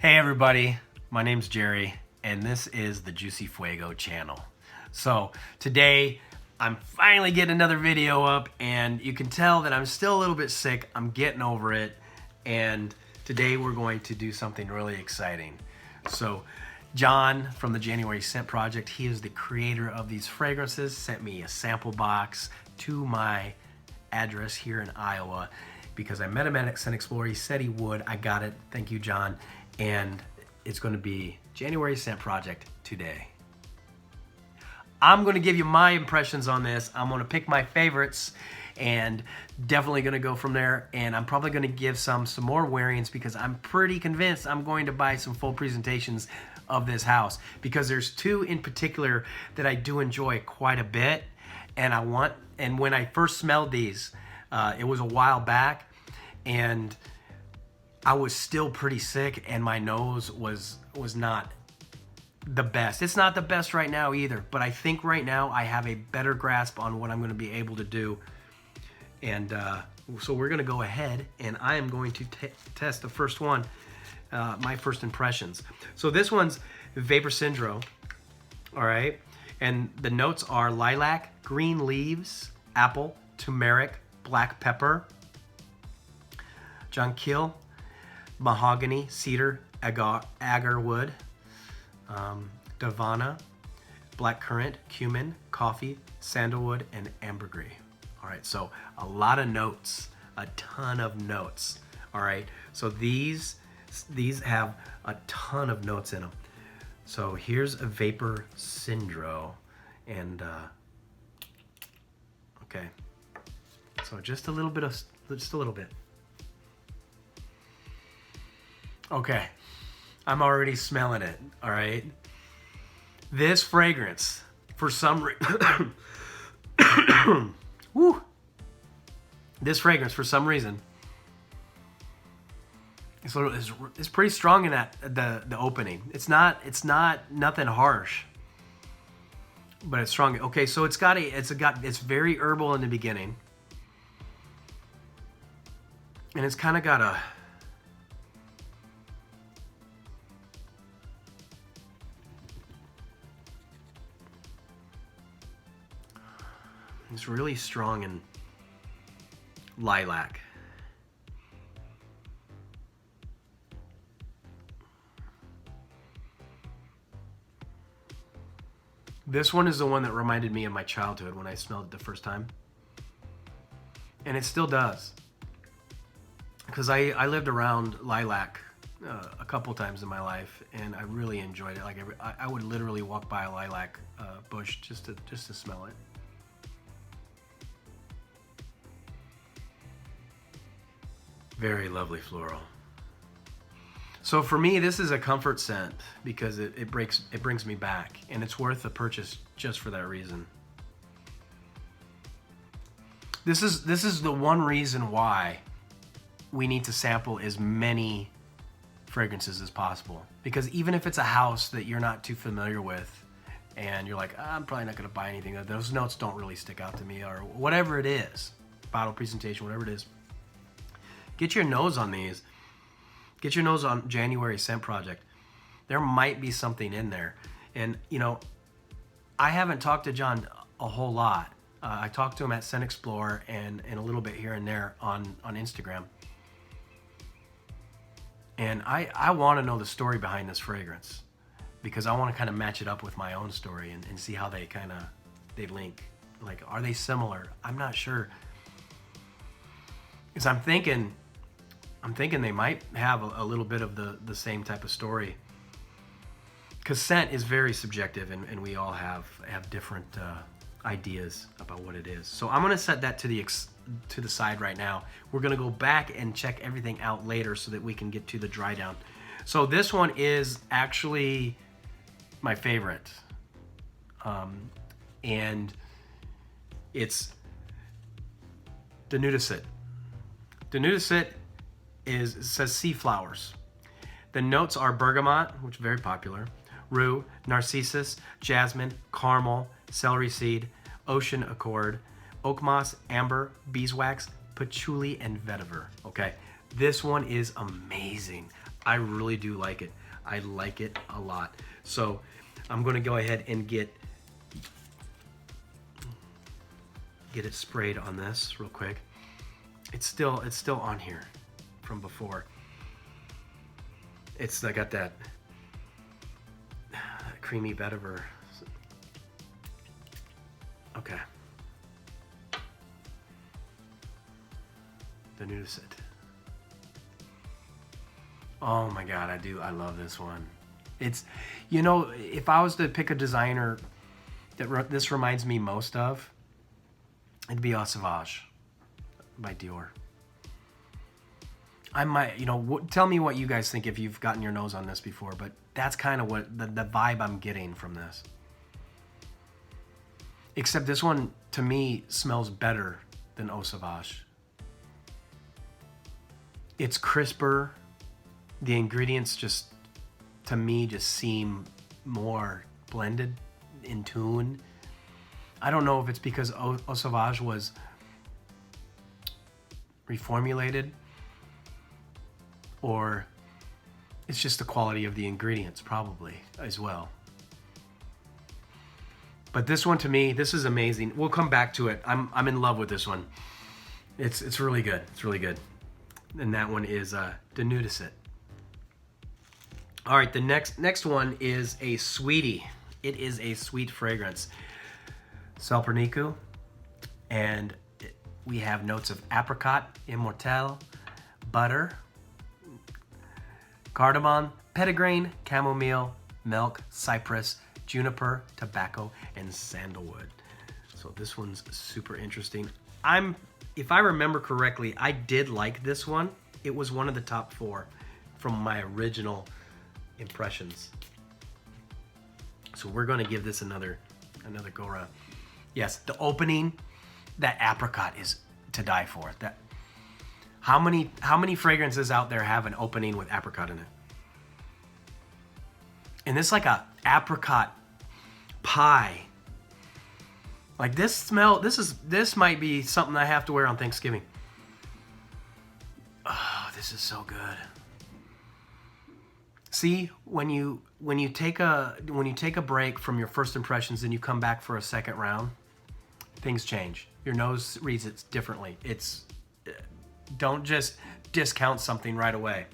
Hey everybody, my name's Jerry, and this is the Juicy Fuego channel. So today, I'm finally getting another video up, and you can tell that I'm still a little bit sick. I'm getting over it, and today we're going to do something really exciting. So John from the January Scent Project, he is the creator of these fragrances, sent me a sample box to my address here in Iowa because I met him at Scent Explorer. He said he would. I got it. Thank you, John. And it's going to be January Scent Project today. I'm going to give you my impressions on this. I'm going to pick my favorites and definitely going to go from there. And I'm probably going to give some more wearings because I'm pretty convinced I'm going to buy some full presentations of this house because there's two in particular that I do enjoy quite a bit. And when I first smelled these, it was a while back, and I was still pretty sick, and my nose was not the best. It's not the best right now either, but I think right now I have a better grasp on what I'm going to be able to do. And so we're going to go ahead, and I am going to test the first one, my first impressions. So this one's Vapor Syndrome, all right? And the notes are lilac, green leaves, apple, turmeric, black pepper, jonquil, mahogany, cedar, agarwood, davana, blackcurrant, cumin, coffee, sandalwood, and ambergris. All right, so a lot of notes, a ton of notes. All right, so these have a ton of notes in them. So here's a Vapor Syndrome, and okay, so just a little bit. Okay, I'm already smelling it, all right? This fragrance, for some reason, it's pretty strong in the opening. It's not nothing harsh, but it's strong. Okay, so it's very herbal in the beginning, and it's kind of got it's really strong in lilac. This one is the one that reminded me of my childhood when I smelled it the first time. And it still does. Because I lived around lilac a couple times in my life, and I really enjoyed it. Like I would literally walk by a lilac bush just to smell it. Very lovely floral. So for me, this is a comfort scent because it brings me back, and it's worth the purchase just for that reason. This is the one reason why we need to sample as many fragrances as possible, because even if it's a house that you're not too familiar with and you're like, I'm probably not going to buy anything, those notes don't really stick out to me, or whatever it is, bottle presentation, whatever it is, get your nose on these. Get your nose on January Scent Project. There might be something in there. And, you know, I haven't talked to John a whole lot. I talked to him at Scent Explorer and a little bit here and there on Instagram. And I want to know the story behind this fragrance because I want to kind of match it up with my own story and see how they link. Like, are they similar? I'm not sure. Because I'm thinking they might have a little bit of the same type of story. Because scent is very subjective, and we all have different ideas about what it is. So I'm gonna set that to the side right now. We're gonna go back and check everything out later so that we can get to the dry down. So this one is actually my favorite, and it's the Nudicet. The Nudicet says sea flowers. The notes are bergamot, which is very popular, rue, narcissus, jasmine, caramel, celery seed, ocean accord, oak moss, amber, beeswax, patchouli, and vetiver. Okay, this one is amazing. I really do like it. I like it a lot. So I'm going to go ahead and get it sprayed on this real quick. It's still on here from before. I got that creamy vetiver. Okay. The Nudicet. Oh my God, I love this one. It's, you know, if I was to pick a designer that this reminds me most of, it'd be Eau Sauvage by Dior. I might, you know, tell me what you guys think if you've gotten your nose on this before, but that's kind of what the vibe I'm getting from this. Except this one, to me, smells better than Eau Sauvage. It's crisper. The ingredients just, to me, just seem more blended, in tune. I don't know if it's because Eau Sauvage was reformulated, or it's just the quality of the ingredients, probably, as well. But this one, to me, this is amazing. We'll come back to it. I'm in love with this one. It's really good. It's really good. And that one is the Nudicet. All right, the next one is a sweetie. It is a sweet fragrance. Salperniku, and we have notes of apricot, immortelle, butter, cardamom, petitgrain, chamomile, milk, cypress, juniper, tobacco, and sandalwood. So this one's super interesting. If I remember correctly, I did like this one. It was one of the top 4 from my original impressions. So we're gonna give this another go around. Yes, the opening, that apricot is to die for. That how many fragrances out there have an opening with apricot in it? And this like a apricot pie. Like this smell, this might be something I have to wear on Thanksgiving. Oh, this is so good. See, when you take a break from your first impressions and you come back for a second round, things change. Your nose reads it differently. Don't just discount something right away.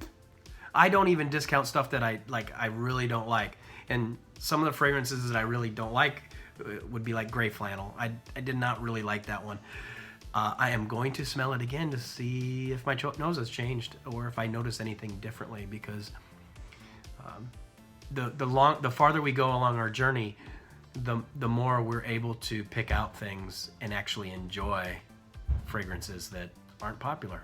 I don't even discount stuff that I really don't like. And some of the fragrances that I really don't like would be like gray flannel. I did not really like that one. I am going to smell it again to see if my nose has changed or if I notice anything differently, because the farther we go along our journey, the more we're able to pick out things and actually enjoy fragrances that aren't popular.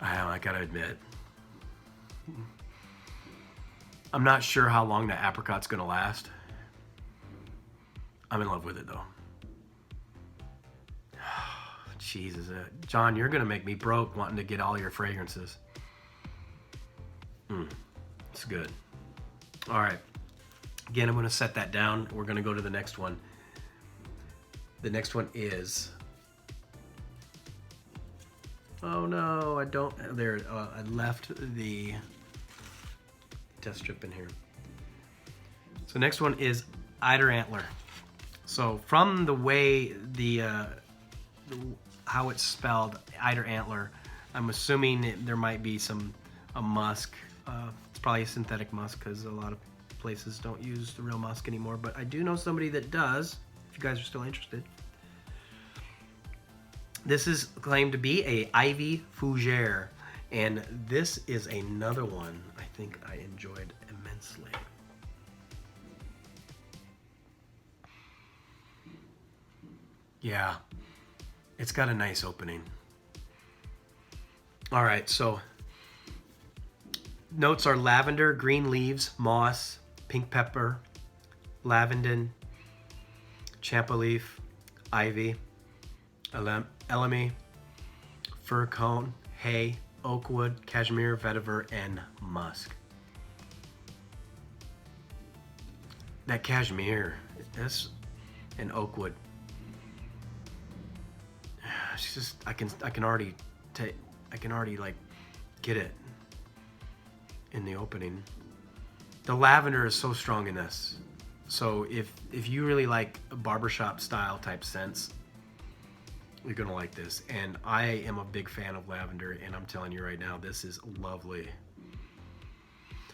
I gotta admit, I'm not sure how long the apricot's gonna last. I'm in love with it though. Jesus, John, you're gonna make me broke wanting to get all your fragrances. It's good. All right. Again, I'm gonna set that down. We're gonna go to the next one. The next one is, oh no, I don't, there, I left the test strip in here. So next one is Eider Antler. So from the way how it's spelled, Eider Antler, I'm assuming there might be a musk. It's probably a synthetic musk because a lot of places don't use the real musk anymore, but I do know somebody that does, if you guys are still interested. This is claimed to be a Ivy Fougere, and this is another one I think I enjoyed immensely. Yeah, it's got a nice opening. All right, so notes are lavender, green leaves, moss, pink pepper, lavandin, champa leaf, ivy, elemi, fir cone, hay, oak wood, cashmere, vetiver, and musk. That cashmere, that's an oak wood. It's just I can already can already like get it in the opening. The lavender is so strong in this. So if you really like a barbershop style type scents, you're gonna like this. And I am a big fan of lavender, and I'm telling you right now, this is lovely.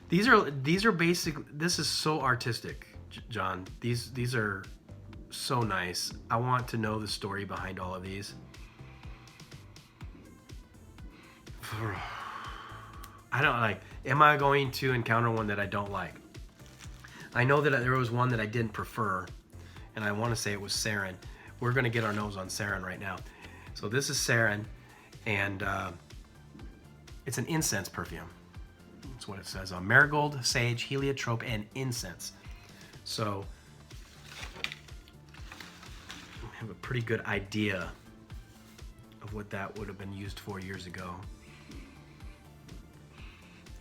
These are basic. This is so artistic, John. These are so nice. I want to know the story behind all of these. I don't like. Am I going to encounter one that I don't like? I know that there was one that I didn't prefer, and I want to say it was Sarin. We're going to get our nose on Sarin right now. So this is Sarin, and it's an incense perfume. That's what it says on marigold, sage, heliotrope, and incense. So I have a pretty good idea of what that would have been used for years ago.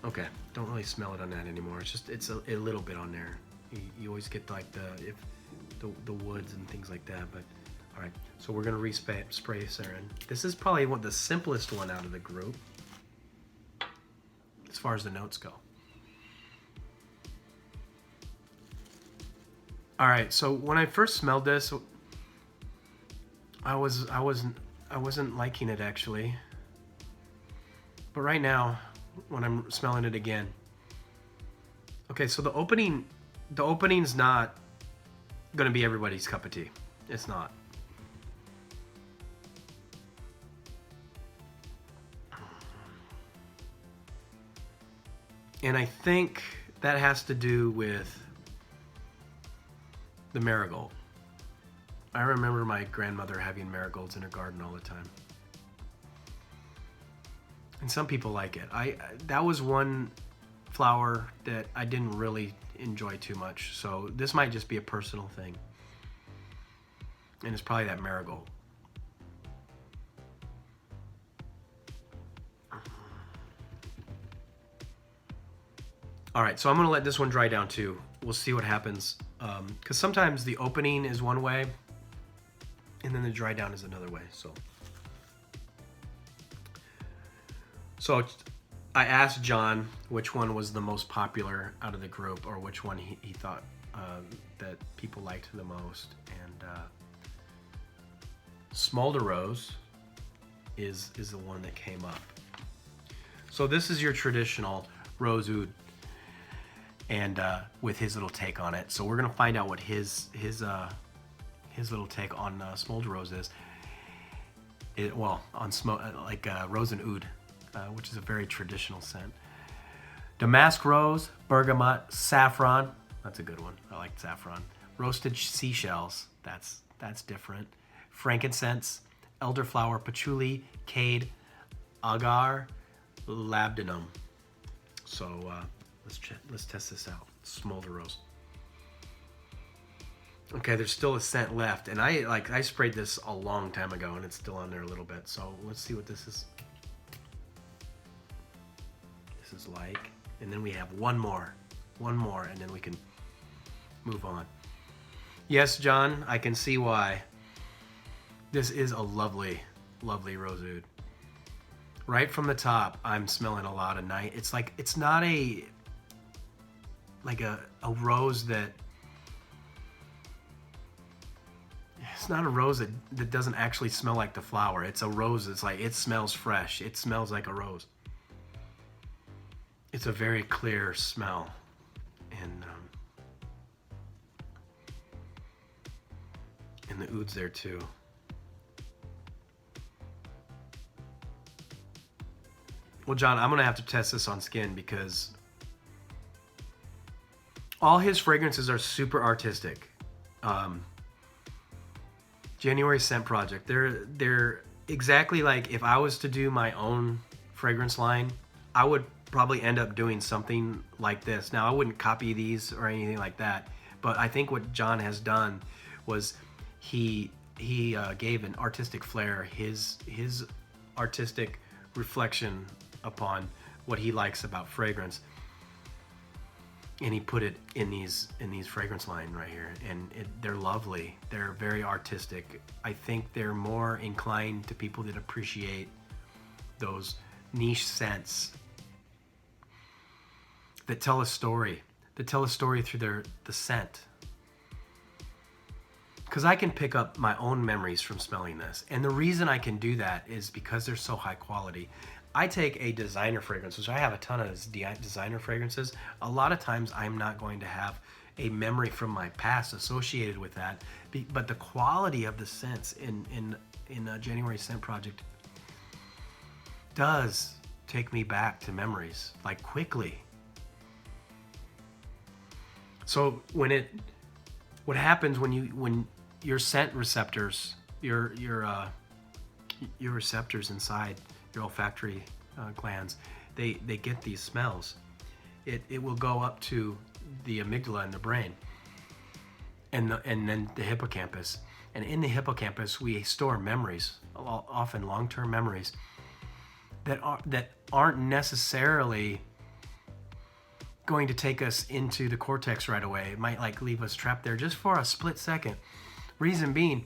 Okay, don't really smell it on that anymore. It's a little bit on there. You always get like the woods and things like that. But all right, so we're gonna spray Sarin. This is probably the simplest one out of the group as far as the notes go. All right, so when I first smelled this, I wasn't liking it actually. But right now, when I'm smelling it again. Okay, so the opening's not gonna be everybody's cup of tea. It's not. And I think that has to do with the marigold. I remember my grandmother having marigolds in her garden all the time. And some people like it. That was one flower that I didn't really enjoy too much. So this might just be a personal thing. And it's probably that marigold. All right, so I'm gonna let this one dry down too. We'll see what happens. Because sometimes the opening is one way and then the dry down is another way, So I asked John which one was the most popular out of the group, or which one he thought that people liked the most. And Smolder Rose is the one that came up. So this is your traditional rose oud, and with his little take on it. So we're gonna find out what his little take on Smolder Rose is. Rose and oud. Which is a very traditional scent. Damask rose, bergamot, saffron. That's a good one. I like saffron. Roasted seashells. That's different. Frankincense, elderflower, patchouli, cade, agar, labdanum. So let's test this out. Smolder Rose. Okay, there's still a scent left, and I sprayed this a long time ago, and it's still on there a little bit. So let's see what this is. Is like, and then we have one more, and then we can move on. Yes, John, I can see why. This is a lovely rose oud. Right from the top, I'm smelling a lot of night. It's like, it's not a rose that, it's not a rose that doesn't actually smell like the flower. It's a rose that's like, it smells fresh. It smells like a rose. It's a very clear smell, and the oud's there too. Well, John, I'm gonna have to test this on skin because all his fragrances are super artistic. January Scent Project, they're exactly like if I was to do my own fragrance line, I would probably end up doing something like this. Now, I wouldn't copy these or anything like that, but I think what John has done was he gave an artistic flair, his artistic reflection upon what he likes about fragrance, and he put it in these fragrance line right here, and they're lovely. They're very artistic. I think they're more inclined to people that appreciate those niche scents that tell a story, through the scent. Because I can pick up my own memories from smelling this. And the reason I can do that is because they're so high quality. I take a designer fragrance, which I have a ton of designer fragrances. A lot of times I'm not going to have a memory from my past associated with that. But the quality of the scents in a January Scent Project does take me back to memories, like quickly. So what happens when your scent receptors, your receptors inside your olfactory glands, they get these smells. It will go up to the amygdala in the brain, and then the hippocampus. And in the hippocampus, we store memories, often long-term memories that aren't necessarily going to take us into the cortex right away. It might like leave us trapped there just for a split second. Reason being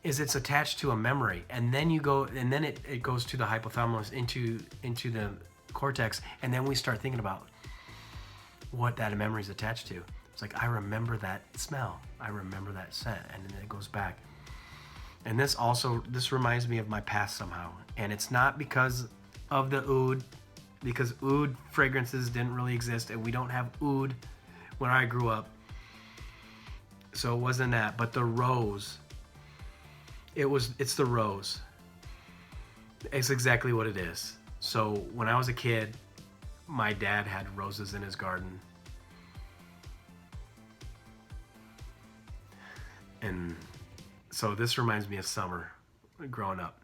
is it's attached to a memory, and then it goes to the hypothalamus, into the cortex, and then we start thinking about what that memory is attached to. It's like, I remember that smell, I remember that scent, and then it goes back. And this reminds me of my past somehow, and it's not because of the oud, because oud fragrances didn't really exist, and we don't have oud when I grew up, so it wasn't that. But the rose, it's the rose. It's exactly what it is. So when I was a kid, my dad had roses in his garden, and so this reminds me of summer growing up.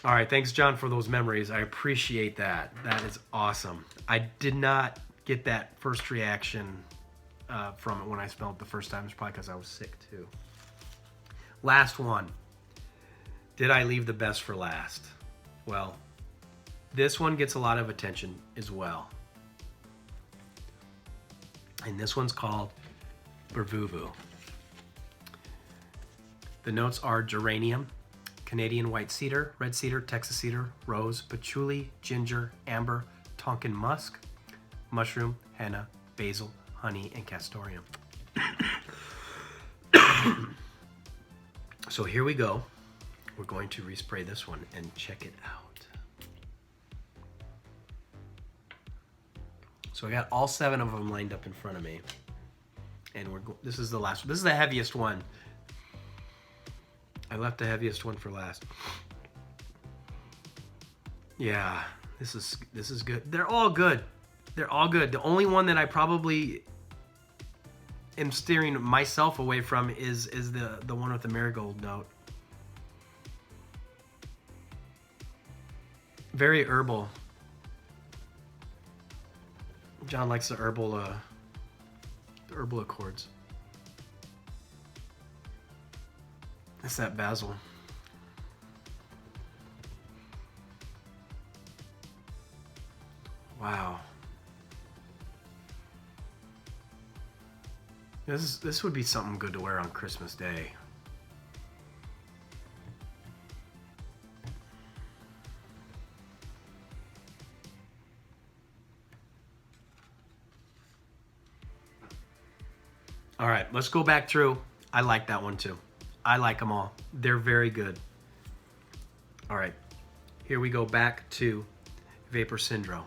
All right, thanks, John, for those memories. I appreciate that. That is awesome. I did not get that first reaction from it when I smelled it the first time. It's probably because I was sick too. Last one. Did I leave the best for last? Well, this one gets a lot of attention as well. And this one's called Bervuvu. The notes are geranium, Canadian white cedar, red cedar, Texas cedar, rose, patchouli, ginger, amber, Tonkin musk, mushroom, henna, basil, honey, and castoreum. So here we go. We're going to respray this one and check it out. So I got all 7 of them lined up in front of me, and this is the last one. This is the heaviest one. I left the heaviest one for last. Yeah, this is good. They're all good. They're all good. The only one that I probably am steering myself away from is the one with the marigold note. Very herbal. John likes the herbal accords. It's that basil. Wow. This would be something good to wear on Christmas Day. All right, let's go back through. I like that one too. I like them all. They're very good. All right, here we go back to Vapor Syndrome.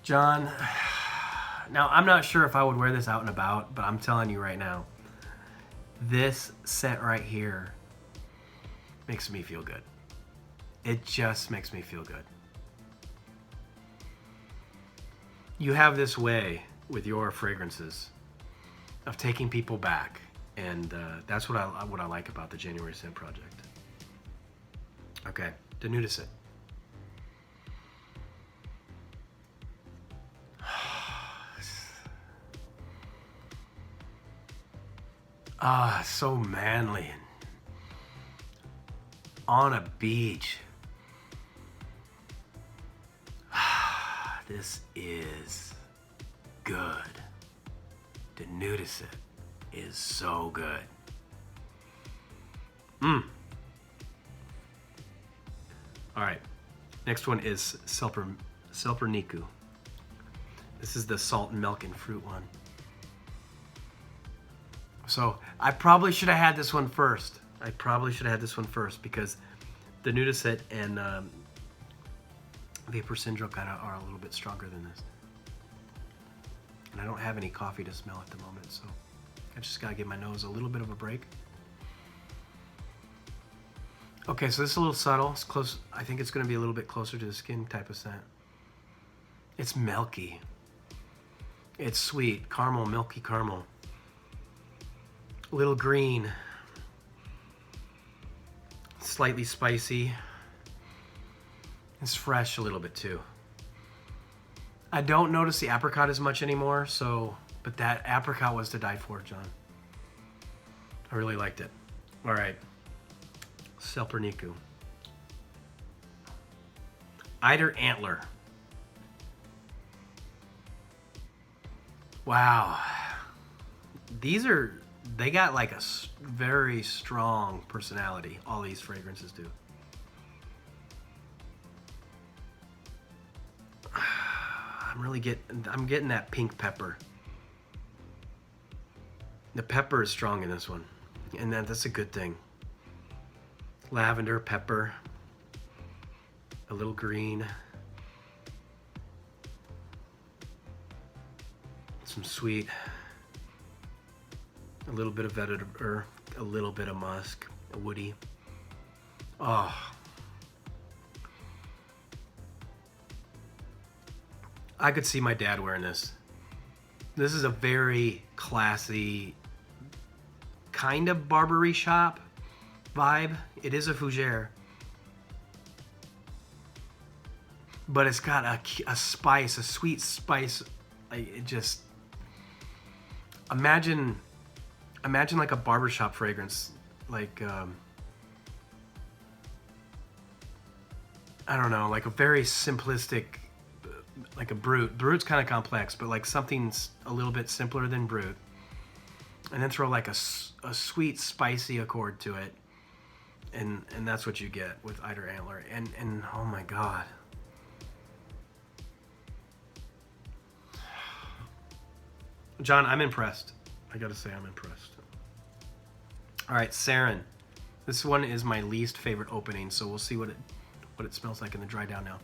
John, now I'm not sure if I would wear this out and about, but I'm telling you right now, this scent right here makes me feel good. It just makes me feel good. You have this way with your fragrances of taking people back, and that's what I like about the January Scent Project. Okay, Danudicid. Ah, so manly and on a beach. This is good. The Nudicet is so good. All right, next one is Selperniku. This is the salt and milk and fruit one. So I probably should have had this one first. Because the Nudicet and Vapor Syndrome kind of are a little bit stronger than this. And I don't have any coffee to smell at the moment, so I just gotta give my nose a little bit of a break. Okay, so this is a little subtle. It's close. I think it's gonna be a little bit closer to the skin type of scent. It's milky. It's sweet, caramel, milky caramel. A little green. Slightly spicy. It's fresh a little bit too. I don't notice the apricot as much anymore, but that apricot was to die for, John. I really liked it. All right, Selperniku. Eider Antler. Wow. They got like a very strong personality. All these fragrances do. I'm getting that pink pepper. The pepper is strong in this one, and that's a good thing. Lavender, pepper, a little green, some sweet, a little bit of vetiver, a little bit of musk, a woody. Oh. I could see my dad wearing this. This is a very classy, kind of Barberie shop vibe. It is a fougere, but it's got a spice, a sweet spice. It just imagine like a barbershop fragrance, like I don't know, like a very simplistic, like a Brut. Brut's kind of complex, but like something's a little bit simpler than Brut, and then throw like a sweet, spicy accord to it, and that's what you get with Eider Antler. And oh my God, John, I'm impressed. I gotta say, I'm impressed. All right, Sarin. This one is my least favorite opening, so we'll see what it smells like in the dry down now.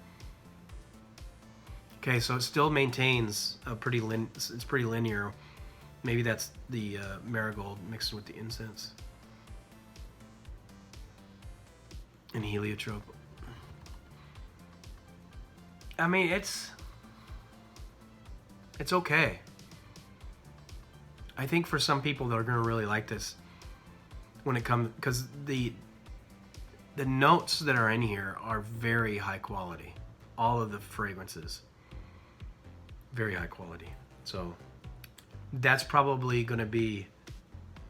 Okay, so it still maintains a it's pretty linear. Maybe that's the marigold mixed with the incense and heliotrope. I mean, it's okay. I think for some people that are gonna really like this when it comes, because the notes that are in here are very high quality. All of the fragrances, very high quality. So that's probably gonna be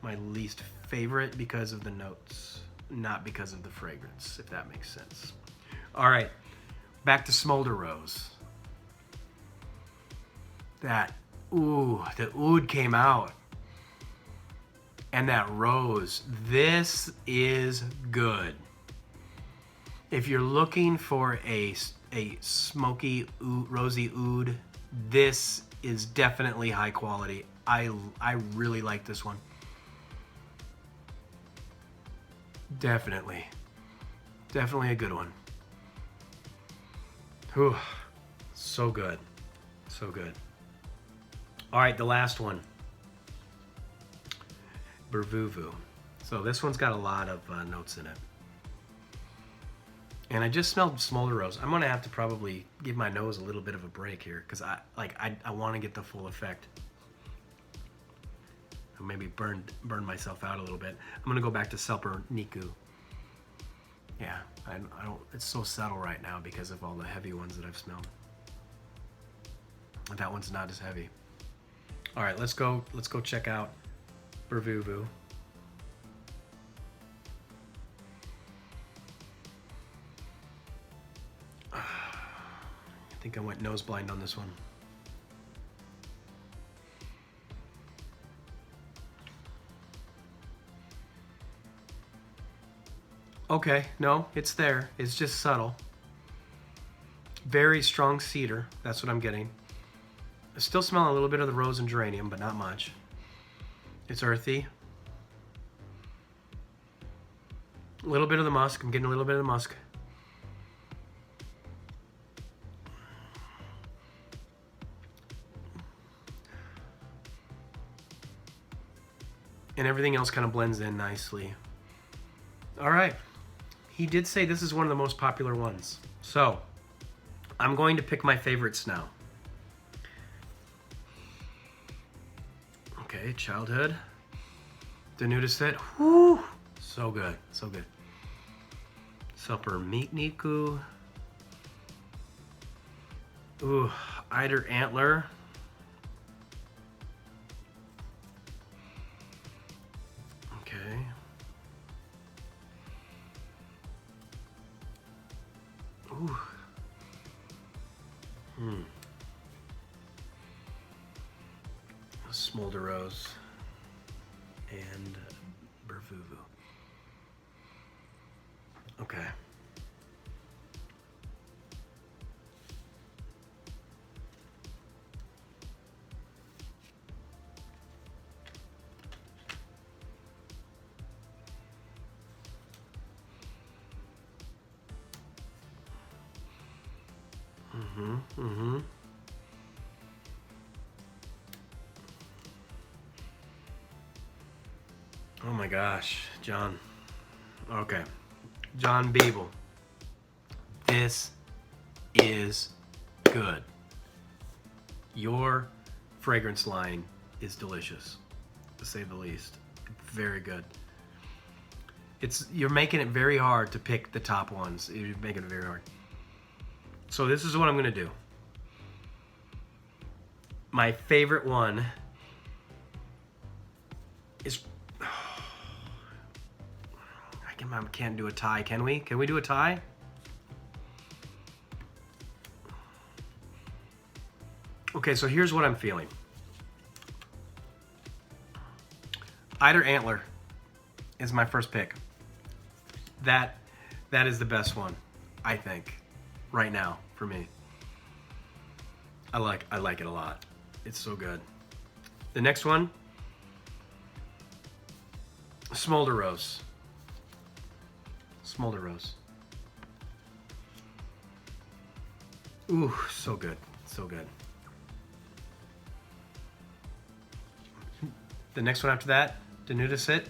my least favorite because of the notes, not because of the fragrance, if that makes sense. All right, back to Smolder Rose. The oud came out. And that rose, this is good. If you're looking for a smoky, rosy oud, this is definitely high quality. I really like this one. Definitely a good one. Whew, so good, so good. All right, the last one. Bervuvu. So this one's got a lot of notes in it. And I just smelled Smolder Rose. I'm gonna have to probably give my nose a little bit of a break here because I want to get the full effect. Or maybe burn myself out a little bit. I'm gonna go back to Selperniku. Yeah, I don't. It's so subtle right now because of all the heavy ones that I've smelled. That one's not as heavy. All right, let's go check out Bervuvu. think I went nose blind on this one. Okay, no, it's there. It's just subtle. Very strong cedar. That's what I'm getting. I still smell a little bit of the rose and geranium, but not much. It's earthy. A little bit of the musk. I'm getting a little bit of the musk. And everything else kind of blends in nicely. All right. He did say this is one of the most popular ones. So I'm going to pick my favorites now. Okay, Childhood. Danudicet. Whoo! So good, so good. Silper-Meat Niku. Ooh, Eider Antler. Okay. Ooh. Smolder Rose and Bervuvu. Okay. Oh my gosh, John. Okay. John Beeble. This is good. Your fragrance line is delicious, to say the least. Very good. You're making it very hard to pick the top ones. You're making it very hard. So this is what I'm gonna do. My favorite one is, I can't do a tie, can we? Can we do a tie? Okay, so here's what I'm feeling. Eider Antler is my first pick. That is the best one, I think, right now for me. I like it a lot. It's so good. The next one, Smolder Rose. Smolder Rose. Ooh, so good, so good. The next one after that, Danudicet.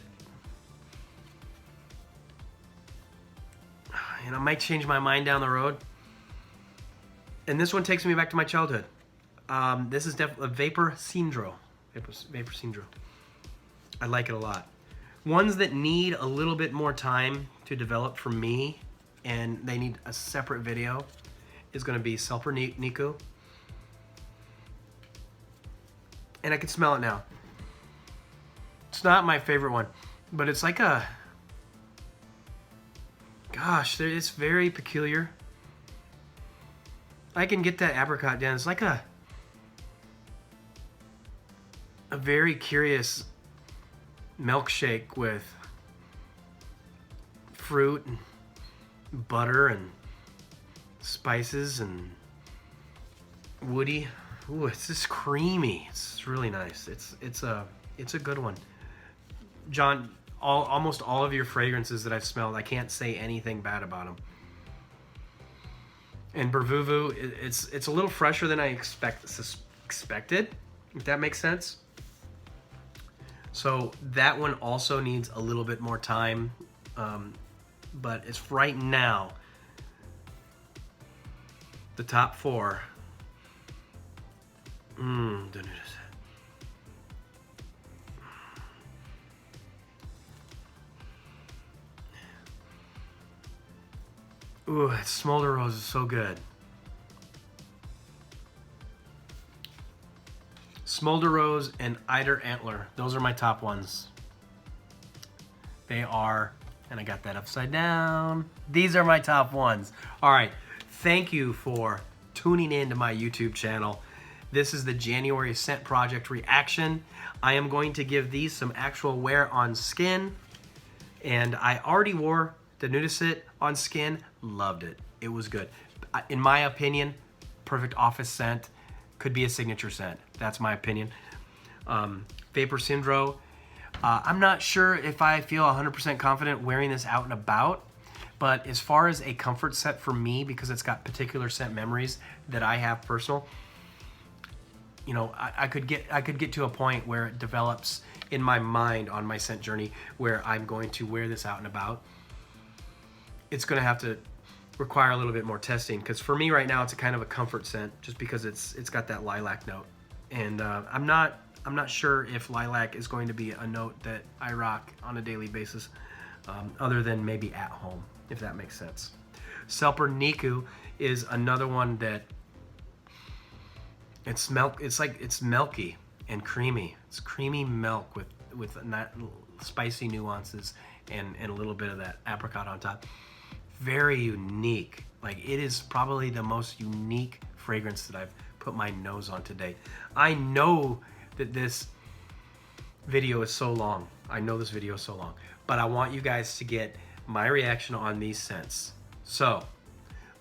And I might change my mind down the road. And this one takes me back to my childhood. This is definitely a Vapor Cendro. Vapor Cendro. I like it a lot. Ones that need a little bit more time to develop for me, and they need a separate video, is going to be Silper-Meat Niku. And I can smell it now. It's not my favorite one, but it's like a, gosh, it's very peculiar. I can get that apricot down. It's like a very curious milkshake with fruit and butter and spices and woody. Ooh, it's just creamy. It's really nice. It's a good one. John, almost all of your fragrances that I've smelled, I can't say anything bad about them. And Bervuvu, it's a little fresher than I expected, if that makes sense. So that one also needs a little bit more time, but it's right now the top four. Ooh, that Smolder Rose is so good. Smolder Rose and Eider Antler. Those are my top ones. They are, and I got that upside down. These are my top ones. All right, thank you for tuning in to my YouTube channel. This is the January Scent Project reaction. I am going to give these some actual wear on skin. And I already wore the Nudicet on skin. Loved it. It was good. In my opinion, perfect office scent. Could be a signature scent. That's my opinion. Vapor Syndrome. I'm not sure if I feel 100% confident wearing this out and about, but as far as a comfort scent for me, because it's got particular scent memories that I have personal, you know, I could get to a point where it develops in my mind on my scent journey where I'm going to wear this out and about. It's going to have to require a little bit more testing, because for me right now it's a kind of a comfort scent just because it's got that lilac note, and I'm not sure if lilac is going to be a note that I rock on a daily basis, other than maybe at home, if that makes sense. Selper Niku is another one that it's milky and creamy. It's creamy milk with spicy nuances and a little bit of that apricot on top. Very unique. Like, it is probably the most unique fragrance that I've put my nose on to date. I know that this video is so long. I know this video is so long, but I want you guys to get my reaction on these scents. So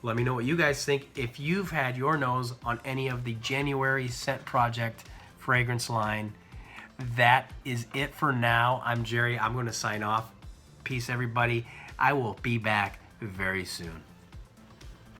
let me know what you guys think. If you've had your nose on any of the January Scent Project fragrance line. That is it for now. I'm Jerry. I'm going to sign off. Peace, everybody. I will be back very soon.